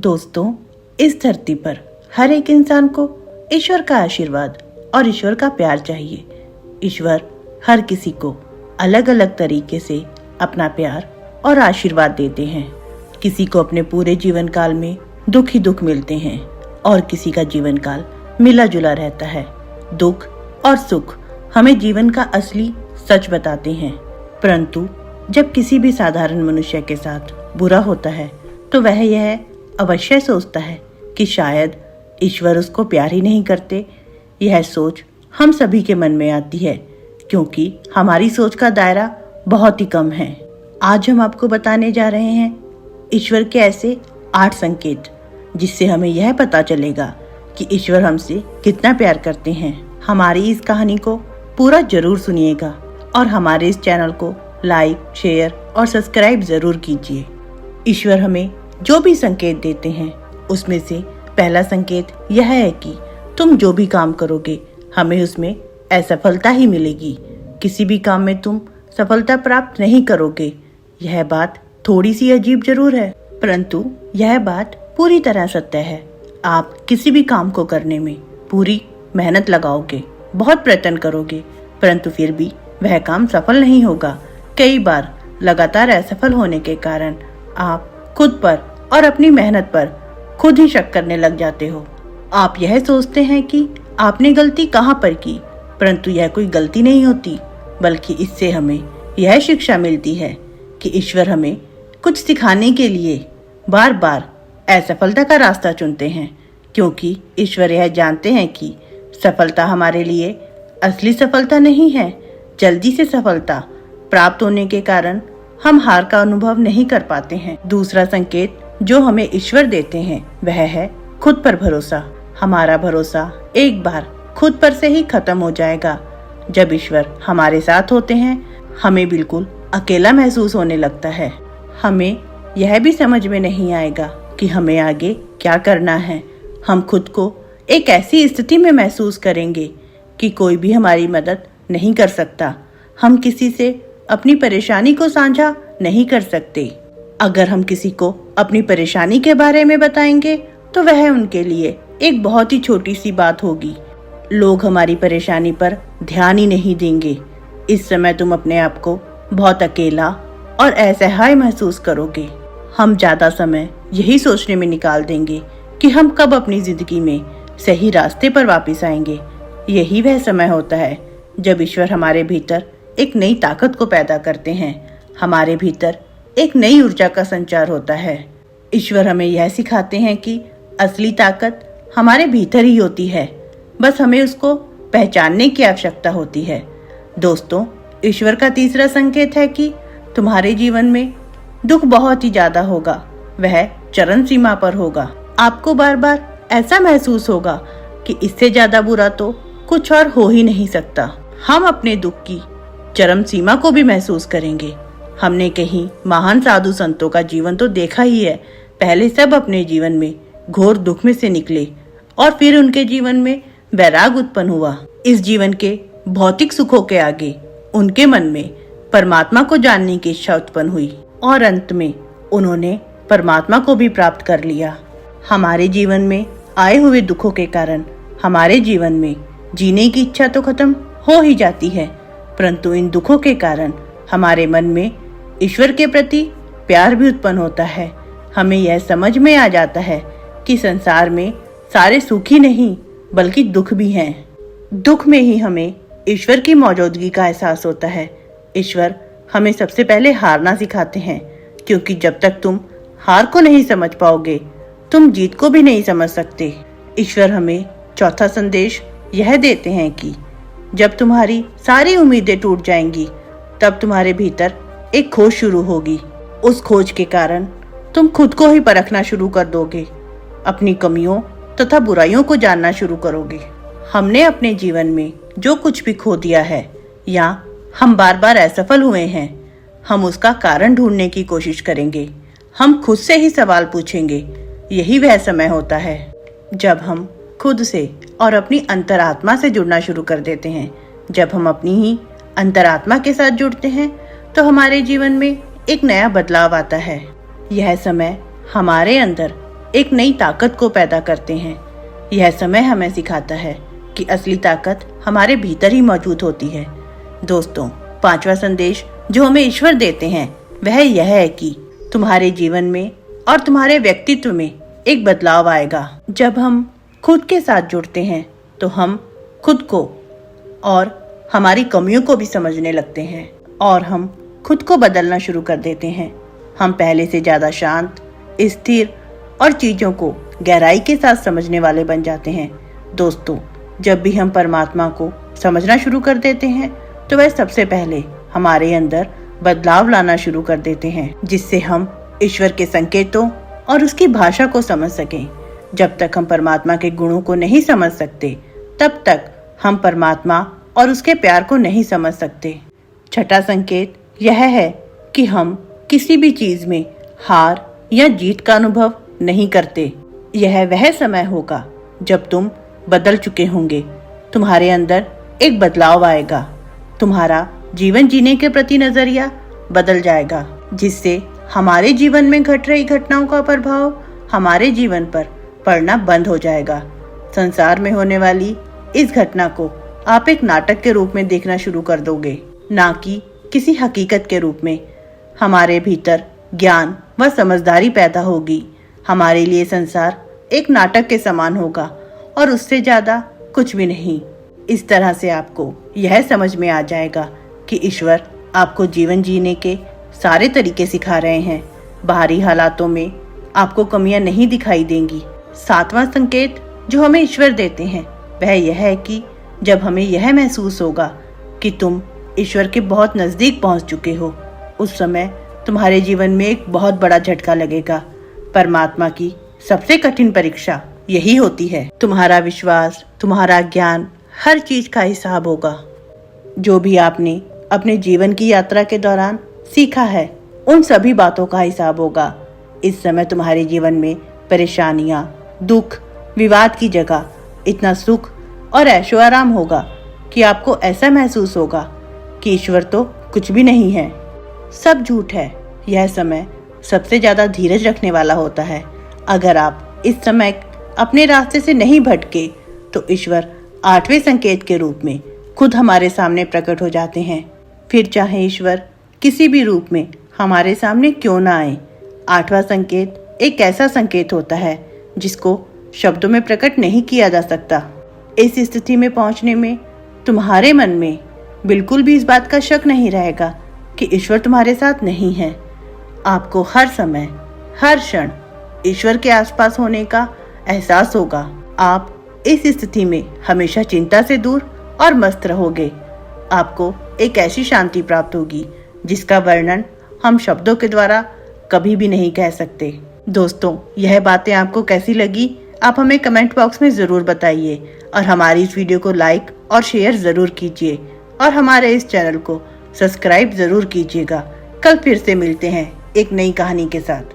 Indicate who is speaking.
Speaker 1: दोस्तों, इस धरती पर हर एक इंसान को ईश्वर का आशीर्वाद और ईश्वर का प्यार चाहिए। ईश्वर हर किसी को अलग अलग तरीके से अपना प्यार और आशीर्वाद देते हैं। किसी को अपने पूरे जीवन काल में दुख ही दुख मिलते हैं और किसी का जीवन काल मिला जुला रहता है। दुख और सुख हमें जीवन का असली सच बताते हैं, परंतु जब किसी भी साधारण मनुष्य के साथ बुरा होता है तो वह यह अवश्य सोचता है कि शायद ईश्वर उसको प्यार ही नहीं करते। यह सोच हम सभी के मन में आती है क्योंकि हमारी सोच का दायरा बहुत ही कम है। आज हम आपको बताने जा रहे हैं ईश्वर के ऐसे 8 संकेत जिससे हमें यह पता चलेगा कि ईश्वर हमसे कितना प्यार करते हैं। हमारी इस कहानी को पूरा जरूर सुनिएगा और हमारे इस चैनल को लाइक, शेयर और सब्सक्राइब जरूर कीजिए। ईश्वर हमें जो भी संकेत देते हैं उसमें से पहला संकेत यह है कि तुम जो भी काम करोगे हमें उसमें असफलता ही मिलेगी। किसी भी काम में तुम सफलता प्राप्त नहीं करोगे। यह बात थोड़ी सी अजीब जरूर है, परंतु यह बात पूरी तरह सत्य है। आप किसी भी काम को करने में पूरी मेहनत लगाओगे, बहुत प्रयत्न करोगे, परंतु फिर भी वह काम सफल नहीं होगा। कई बार लगातार असफल होने के कारण आप खुद पर और अपनी मेहनत पर खुद ही शक करने लग जाते हो। आप यह सोचते हैं कि आपने गलती कहाँ पर की, परंतु यह कोई गलती नहीं होती, बल्कि इससे हमें यह शिक्षा मिलती है कि ईश्वर हमें कुछ सिखाने के लिए बार बार असफलता का रास्ता चुनते हैं, क्योंकि ईश्वर यह जानते हैं कि सफलता हमारे लिए असली सफलता नहीं है। जल्दी से सफलता प्राप्त होने के कारण हम हार का अनुभव नहीं कर पाते हैं। दूसरा संकेत जो हमें ईश्वर देते हैं वह है खुद पर भरोसा। हमारा भरोसा एक बार खुद पर से ही खत्म हो जाएगा। जब ईश्वर हमारे साथ होते हैं हमें बिल्कुल अकेला महसूस होने लगता है। हमें यह भी समझ में नहीं आएगा कि हमें आगे क्या करना है। हम खुद को एक ऐसी स्थिति में महसूस करेंगे कि कोई भी हमारी मदद नहीं कर सकता। हम किसी से अपनी परेशानी को साझा नहीं कर सकते। अगर हम किसी को अपनी परेशानी के बारे में बताएंगे तो वह उनके लिए एक बहुत ही छोटी सी बात होगी। लोग हमारी परेशानी पर ध्यान ही नहीं देंगे। इस समय तुम अपने आप को बहुत अकेला और असहाय महसूस करोगे। हम ज्यादा समय यही सोचने में निकाल देंगे कि हम कब अपनी जिंदगी में सही रास्ते पर वापस आएंगे। यही वह समय होता है जब ईश्वर हमारे भीतर एक नई ताकत को पैदा करते हैं। हमारे भीतर एक नई ऊर्जा का संचार होता है। ईश्वर हमें यह सिखाते हैं कि असली ताकत हमारे भीतर ही होती है, बस हमें उसको पहचानने की आवश्यकता होती है। दोस्तों, ईश्वर का तीसरा संकेत है कि तुम्हारे जीवन में दुख बहुत ही ज्यादा होगा, वह चरम सीमा पर होगा। आपको बार बार ऐसा महसूस होगा कि इससे ज्यादा बुरा तो कुछ और हो ही नहीं सकता। हम अपने दुख की चरम सीमा को भी महसूस करेंगे। हमने कहीं महान साधु संतों का जीवन तो देखा ही है। पहले सब अपने जीवन में घोर दुख में से निकले और फिर उनके जीवन में वैराग उत्पन्न हुआ। इस जीवन के भौतिक सुखों के आगे उनके मन में परमात्मा को जानने की इच्छा उत्पन्न हुई और अंत में उन्होंने परमात्मा को भी प्राप्त कर लिया। हमारे जीवन में आए हुए दुखों के कारण हमारे जीवन में जीने की इच्छा तो खत्म हो ही जाती है, परंतु इन दुखों के कारण हमारे मन में ईश्वर के प्रति प्यार भी उत्पन्न होता है। हमें यह समझ में आ जाता है कि संसार में सारे सुख ही नहीं बल्कि दुख भी हैं। दुख में ही हमें ईश्वर की मौजूदगी का एहसास होता है। ईश्वर हमें सबसे पहले हारना सिखाते हैं, क्योंकि जब तक तुम हार को नहीं समझ पाओगे तुम जीत को भी नहीं समझ सकते। ईश्वर हमें चौथा संदेश यह देते हैं कि जब तुम्हारी सारी उम्मीदें टूट जाएंगी तब तुम्हारे भीतर एक खोज शुरू होगी। उस खोज के कारण तुम खुद को ही परखना शुरू कर दोगे, अपनी कमियों तथा बुराइयों को जानना शुरू करोगे। हमने अपने जीवन में जो कुछ भी खो दिया है या हम बार बार असफल हुए हैं, हम उसका कारण ढूंढने की कोशिश करेंगे। हम खुद से ही सवाल पूछेंगे। यही वह समय होता है जब हम खुद से और अपनी अंतरात्मा से जुड़ना शुरू कर देते हैं। जब हम अपनी ही अंतरात्मा के साथ जुड़ते हैं तो हमारे जीवन में एक नया बदलाव आता है। यह समय हमारे अंदर एक नई ताकत को पैदा करते हैं। यह समय हमें सिखाता है कि असली ताकत हमारे भीतर ही मौजूद होती है। दोस्तों, 5वां संदेश जो हमें ईश्वर देते हैं वह यह है कि तुम्हारे जीवन में और तुम्हारे व्यक्तित्व में एक बदलाव आएगा। जब हम खुद के साथ जुड़ते हैं तो हम खुद को और हमारी कमियों को भी समझने लगते हैं और हम खुद को बदलना शुरू कर देते हैं। हम पहले से ज्यादा शांत, स्थिर और चीजों को गहराई के साथ समझने वाले बन जाते हैं। दोस्तों, जब भी हम परमात्मा को समझना शुरू कर देते हैं तो वह सबसे पहले हमारे अंदर बदलाव लाना शुरू कर देते हैं, जिससे हम ईश्वर के संकेतों और उसकी भाषा को समझ सकें। जब तक हम परमात्मा के गुणों को नहीं समझ सकते तब तक हम परमात्मा और उसके प्यार को नहीं समझ सकते। छठा संकेत यह है कि हम किसी भी चीज में हार या जीत का अनुभव नहीं करते। यह वह समय होगा जब तुम बदल चुके होंगे। तुम्हारे अंदर एक बदलाव आएगा। तुम्हारा जीवन जीने के प्रति नजरिया बदल जाएगा, जिससे हमारे जीवन में घट रही घटनाओं का प्रभाव हमारे जीवन पर पड़ना बंद हो जाएगा। संसार में होने वाली इस घटना को आप एक नाटक के रूप में देखना शुरू कर दोगे, ना कि किसी हकीकत के रूप में। हमारे भीतर ज्ञान व समझदारी पैदा होगी। हमारे लिए संसार एक नाटक के समान होगा और उससे ज्यादा कुछ भी नहीं। इस तरह से आपको यह समझ में आ जाएगा कि ईश्वर आपको जीवन जीने के सारे तरीके सिखा रहे हैं। बाहरी हालातों में आपको कमियां नहीं दिखाई देंगी। 7वां संकेत जो हमें ईश्वर देते हैं वह यह है कि जब हमें यह महसूस होगा कि तुम ईश्वर के बहुत नजदीक पहुंच चुके हो, उस समय तुम्हारे जीवन में एक बहुत बड़ा झटका लगेगा। परमात्मा की सबसे कठिन परीक्षा यही होती है। तुम्हारा विश्वास, तुम्हारा ज्ञान, हर चीज का हिसाब होगा। जो भी आपने अपने जीवन की यात्रा के दौरान सीखा है, उन सभी बातों का हिसाब होगा। इस समय तुम्हारे जीवन में परेशानियां, दुख, विवाद की जगह इतना सुख और ऐशो आराम होगा कि आपको ऐसा महसूस होगा कि ईश्वर तो कुछ भी नहीं है, सब झूठ है। यह समय सबसे ज्यादा धीरज रखने वाला होता है। अगर आप इस समय अपने रास्ते से नहीं भटके तो ईश्वर 8वें संकेत के रूप में खुद हमारे सामने प्रकट हो जाते हैं। फिर चाहे ईश्वर किसी भी रूप में हमारे सामने क्यों ना आए। 8वां संकेत एक ऐसा संकेत होता है जिसको शब्दों में प्रकट नहीं किया जा सकता। इस स्थिति में पहुंचने में तुम्हारे मन में बिल्कुल भी इस बात का शक नहीं रहेगा कि ईश्वर तुम्हारे साथ नहीं है। आपको हर समय, हर क्षण ईश्वर के आसपास होने का एहसास होगा। आप इस स्थिति में हमेशा चिंता से दूर और मस्त रहोगे। आपको एक ऐसी शांति प्राप्त होगी जिसका वर्णन हम शब्दों के द्वारा कभी भी नहीं कह सकते। दोस्तों, यह बातें आपको कैसी लगी आप हमें कमेंट बॉक्स में जरूर बताइए और हमारी इस वीडियो को लाइक और शेयर जरूर कीजिए और हमारे इस चैनल को सब्सक्राइब जरूर कीजिएगा। कल फिर से मिलते हैं एक नई कहानी के साथ।